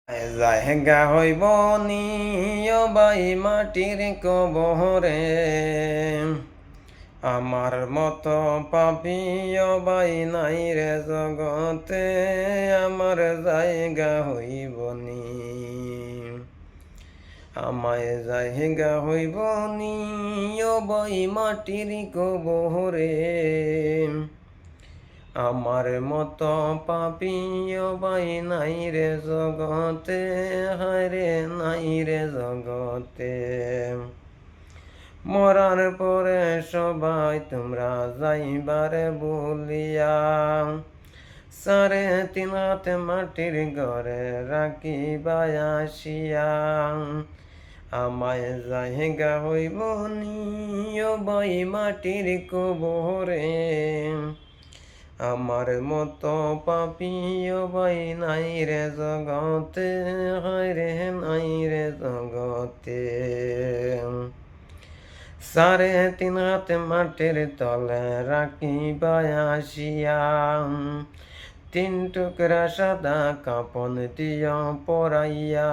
জায়গা হইব নিয় বাই মাটির কবরে আমার মতো পাপিয় বাই নাই রে জগতে আমার জায়গা হইব নি আমায় জায়গা হইব নিয় বাই মাটির কবরে আমার মতো পাপিও বাই নাই রে জগতে হায়রে নাই রে জগতে মরার পরে সবাই তোমরা যাইবারে বলিয়া সারে তিন হাতে মাটির ঘরে রাখিবা আসিয়া আমায় জায়গা হইব নিয় বাই মাটির কবরে আমার মতো পাপিও বাই নাই রে জগতে হায় রে নাই রে জগতে সারে তিন হাতে মাটির তলে রাখিবা আসিয়া তিন টুকরা সাদা কাপন দিয়া পরাইয়া